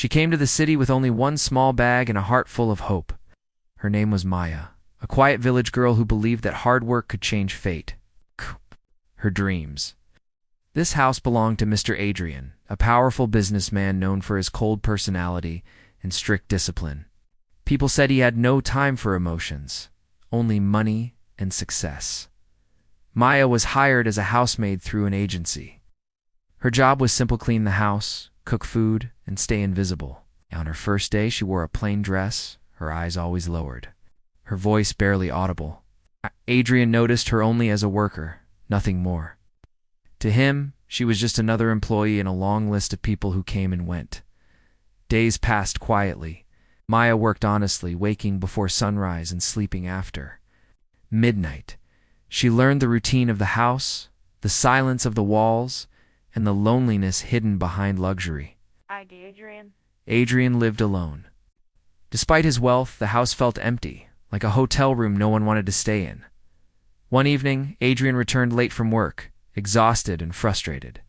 She came to the city with only one small bag and a heart full of hope. Her name was Maya, a quiet village girl who believed that hard work could change fate. Her dreams. This house belonged to Mr. Adrian, a powerful businessman known for his cold personality and strict discipline. People said he had no time for emotions, only money and success. Maya was hired as a housemaid through an agency. Her job was simple: clean the house, cook food, and stay invisible. On her first day, she wore a plain dress, her eyes always lowered, her voice barely audible. Adrian noticed her only as a worker, nothing more. To him, she was just another employee in a long list of people who came and went. Days passed quietly. Maya worked honestly, waking before sunrise and sleeping after midnight. She learned the routine of the house, the silence of the walls, and the loneliness hidden behind luxury. Adrian lived alone. Despite his wealth, the house felt empty, like a hotel room no one wanted to stay in. One evening, Adrian returned late from work, exhausted and frustrated.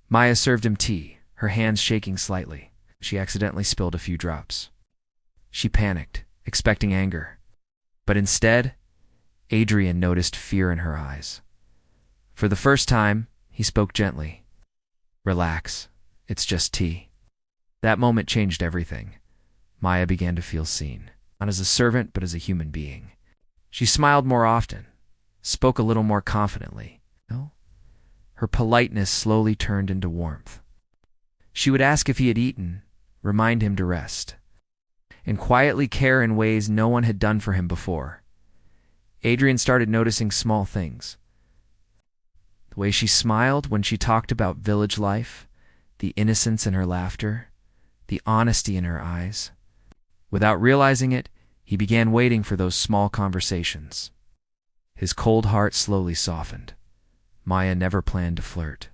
Maya served him tea, her hands shaking slightly. She accidentally spilled a few drops. She panicked, expecting anger. But instead, Adrian noticed fear in her eyes. For the first time, he spoke gently. "Relax, it's just tea." That moment changed everything. Maya began to feel seen, not as a servant, but as a human being. She smiled more often, spoke a little more confidently. Her politeness slowly turned into warmth. She would ask if he had eaten, remind him to rest, and quietly care in ways no one had done for him before. Adrian started noticing small things. The way she smiled when she talked about village life, the innocence in her laughter, the honesty in her eyes. Without realizing it, he began waiting for those small conversations. His cold heart slowly softened. Maya never planned to flirt,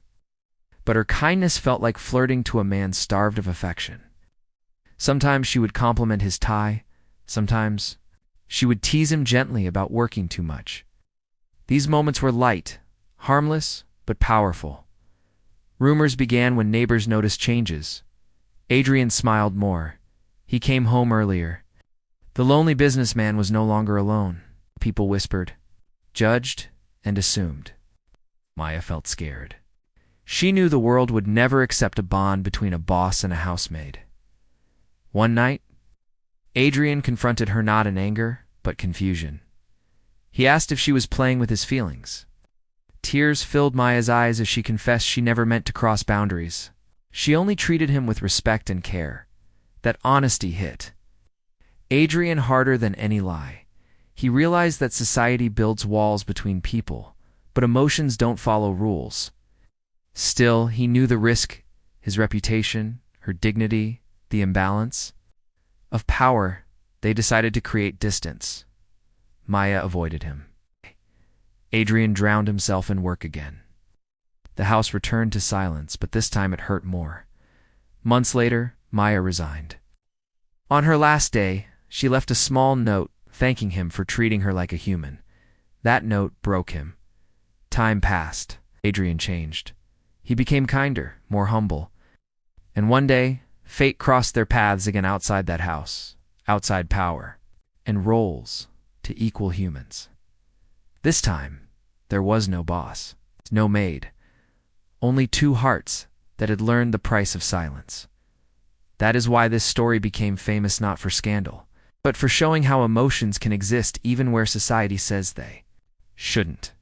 but her kindness felt like flirting to a man starved of affection. Sometimes she would compliment his tie, sometimes she would tease him gently about working too much. These moments were light, harmless, but powerful. Rumors began when neighbors noticed changes. Adrian smiled more. He came home earlier. The lonely businessman was no longer alone. People whispered, judged, and assumed. Maya felt scared. She knew the world would never accept a bond between a boss and a housemaid. One night, Adrian confronted her not in anger, but confusion. He asked if she was playing with his feelings. Tears filled Maya's eyes as she confessed she never meant to cross boundaries. She only treated him with respect and care. That honesty hit Adrian harder than any lie. He realized that society builds walls between people, but emotions don't follow rules. Still, he knew the risk: his reputation, her dignity, the imbalance of power. They decided to create distance. Maya avoided him. Adrian drowned himself in work again. The house returned to silence, but this time it hurt more. Months later, Maya resigned. On her last day, she left a small note thanking him for treating her like a human. That note broke him. Time passed. Adrian changed. He became kinder, more humble. And one day, fate crossed their paths again outside that house, outside power, and roles to equal humans. This time, there was no boss, no maid, only two hearts that had learned the price of silence. That is why this story became famous, not for scandal, but for showing how emotions can exist even where society says they shouldn't.